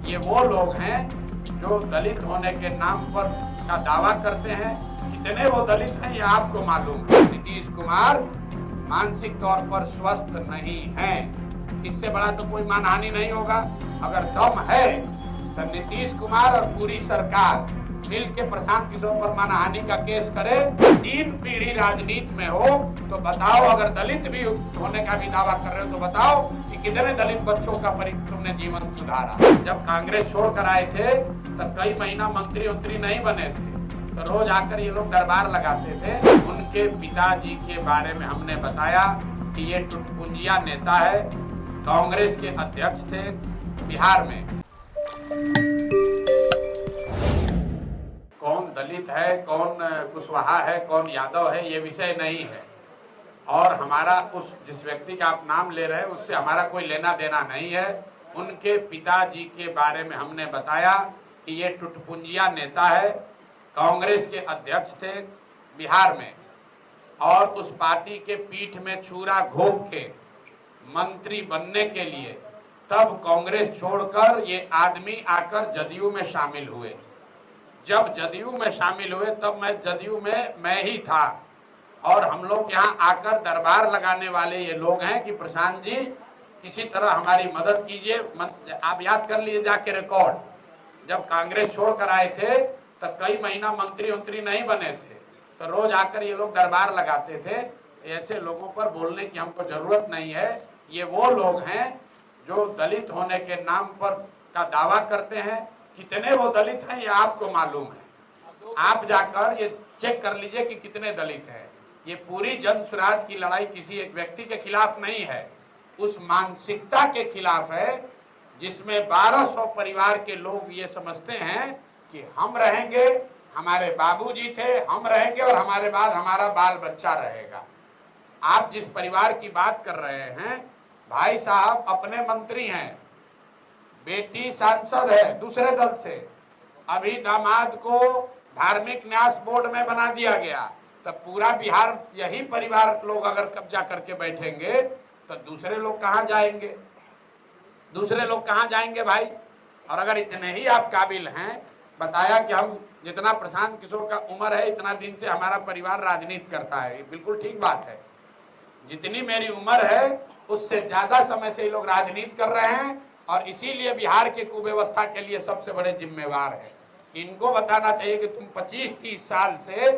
ये वो लोग हैं जो दलित होने के नाम पर का दावा करते हैं। कितने वो दलित हैं ये आपको मालूम है। नीतीश कुमार मानसिक तौर पर स्वस्थ नहीं है, इससे बड़ा तो कोई मानहानि नहीं होगा। अगर दम है तो नीतीश कुमार और पूरी सरकार मिल के प्रशांत किशोर पर मानहानि का केस करे। 3 पीढ़ी राजनीति में हो तो बताओ, अगर दलित भी होने का भी दावा कर रहे हो तो बताओ कि कितने दलित बच्चों का तुमने जीवन सुधारा। जब कांग्रेस छोड़कर आए थे तब कई महीना मंत्री नहीं बने थे, तो रोज आकर ये लोग दरबार लगाते थे। उनके पिताजी के बारे में हमने बताया कि ये टुटपुंजिया नेता है, कांग्रेस के अध्यक्ष थे बिहार में। कौन दलित है, कौन कुशवाहा है, कौन यादव है, ये विषय नहीं है। और हमारा उस जिस व्यक्ति का आप नाम ले रहे हैं उससे हमारा कोई लेना देना नहीं है। उनके पिताजी के बारे में हमने बताया कि ये टुटपुंजिया नेता है, कांग्रेस के अध्यक्ष थे बिहार में, और उस पार्टी के पीठ में छुरा घोंप के मंत्री बनने के लिए तब कांग्रेस छोड़कर ये आदमी आकर जदयू में शामिल हुए। जब जदयू में शामिल हुए तब मैं जदयू में मैं ही था, और हम लोग यहाँ आकर दरबार लगाने वाले ये लोग हैं कि प्रशांत जी किसी तरह हमारी मदद कीजिए। आप याद कर लीजिए जाके रिकॉर्ड, जब कांग्रेस छोड़कर आए थे तब कई महीना मंत्री नहीं बने थे, तो रोज आकर ये लोग दरबार लगाते थे। ऐसे लोगों पर बोलने की हमको जरूरत नहीं है। ये वो लोग हैं जो दलित होने के नाम पर का दावा करते हैं। कितने वो दलित हैं ये आपको मालूम है। आप जाकर ये चेक कर लीजिए कि कितने दलित हैं। ये पूरी जन स्वराज की लड़ाई किसी एक व्यक्ति के खिलाफ नहीं है, उस मानसिकता के खिलाफ है जिसमें 1200 परिवार के लोग ये समझते हैं कि हम रहेंगे, हमारे बाबूजी थे, हम रहेंगे और हमारे बाद हमारा बाल बच्चा रहेगा। आप जिस परिवार की बात कर रहे हैं, भाई साहब अपने मंत्री हैं, बेटी सांसद है दूसरे दल से, अभी दामाद को धार्मिक न्यास बोर्ड में बना दिया गया, तो पूरा बिहार यही परिवार लोग अगर कब्जा करके बैठेंगे तो दूसरे लोग कहां जाएंगे? दूसरे लोग कहां जाएंगे भाई? और अगर इतने ही आप काबिल हैं, बताया कि हम जितना प्रशांत किशोर का उम्र है इतना दिन से हमारा परिवार राजनीति करता है, बिल्कुल ठीक बात है। जितनी मेरी उम्र है उससे ज्यादा समय से ये लोग राजनीति कर रहे हैं, और इसीलिए बिहार के कुव्यवस्था के लिए सबसे बड़े जिम्मेवार है। इनको बताना चाहिए कि तुम 25-30 साल से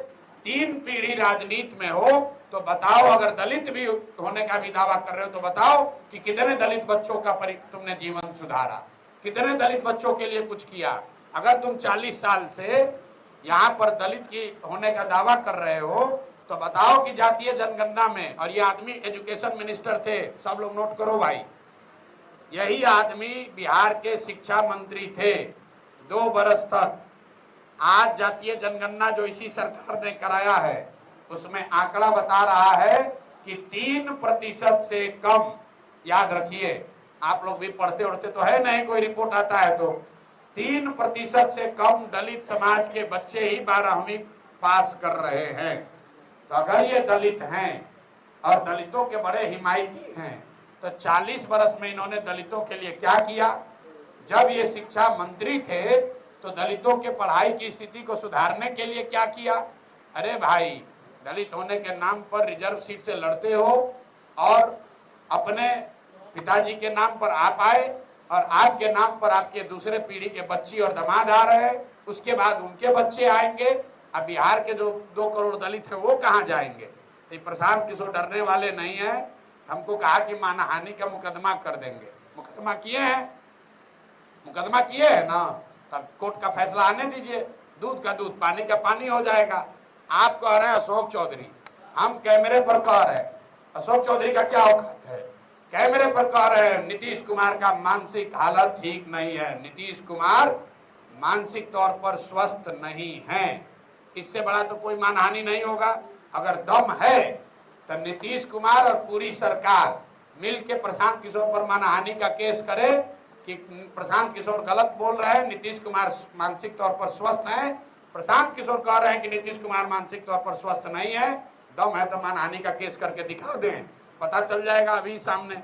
3 पीढ़ी राजनीति में हो तो बताओ, अगर दलित भी होने का भी दावा कर रहे हो तो बताओ कि कितने दलित बच्चों का तुमने जीवन सुधारा, कितने दलित बच्चों के लिए कुछ किया। अगर तुम 40 साल से यहाँ पर दलित की होने का दावा कर रहे हो तो बताओ कि जातीय जनगणना में, और ये आदमी एजुकेशन मिनिस्टर थे, सब लोग नोट करो भाई, यही आदमी बिहार के शिक्षा मंत्री थे 2 बरस तक। आज जातीय जनगणना जो इसी सरकार ने कराया है उसमें आंकड़ा बता रहा है कि 3% से कम, याद रखिए आप लोग भी पढ़ते उड़ते तो है नहीं, कोई रिपोर्ट आता है तो 3% से कम दलित समाज के बच्चे ही 12वीं पास कर रहे हैं। तो अगर ये दलित हैं और दलितों के बड़े हिमायती हैं तो 40 बरस में इन्होंने दलितों के लिए क्या किया? जब ये शिक्षा मंत्री थे तो दलितों के पढ़ाई की स्थिति को सुधारने के लिए क्या किया? अरे भाई, दलित होने के नाम पर रिजर्व सीट से लड़ते हो और अपने पिताजी के नाम पर आप आए और आपके नाम पर आपके दूसरे पीढ़ी के बच्ची और दामाद आ रहे हैं, उसके बाद उनके बच्चे आएंगे। अब बिहार के जो 2 करोड़ दलित हैं वो कहाँ जाएंगे? तो प्रशांत किशोर डरने वाले नहीं है। हमको कहा कि मानहानि का मुकदमा कर देंगे। मुकदमा किए हैं, मुकदमा किए हैं ना, तब कोर्ट का फैसला आने दीजिए, दूध का दूध पानी का पानी हो जाएगा। आप कह रहे हैं अशोक चौधरी, हम कैमरे पर कह रहे हैं अशोक चौधरी का क्या औकात है? कैमरे पर कह रहे हैं नीतीश कुमार का मानसिक हालत ठीक नहीं है, नीतीश कुमार मानसिक तौर पर स्वस्थ नहीं है, इससे बड़ा तो कोई मानहानि नहीं होगा। अगर दम है तो नीतीश कुमार और पूरी सरकार मिल के प्रशांत किशोर पर मानहानि का केस करे कि प्रशांत किशोर गलत बोल रहे हैं, नीतीश कुमार मानसिक तौर पर स्वस्थ हैं। प्रशांत किशोर कह रहे हैं कि नीतीश कुमार मानसिक तौर पर स्वस्थ नहीं है। दम है तो मानहानि का केस करके दिखा दें, पता चल जाएगा अभी सामने।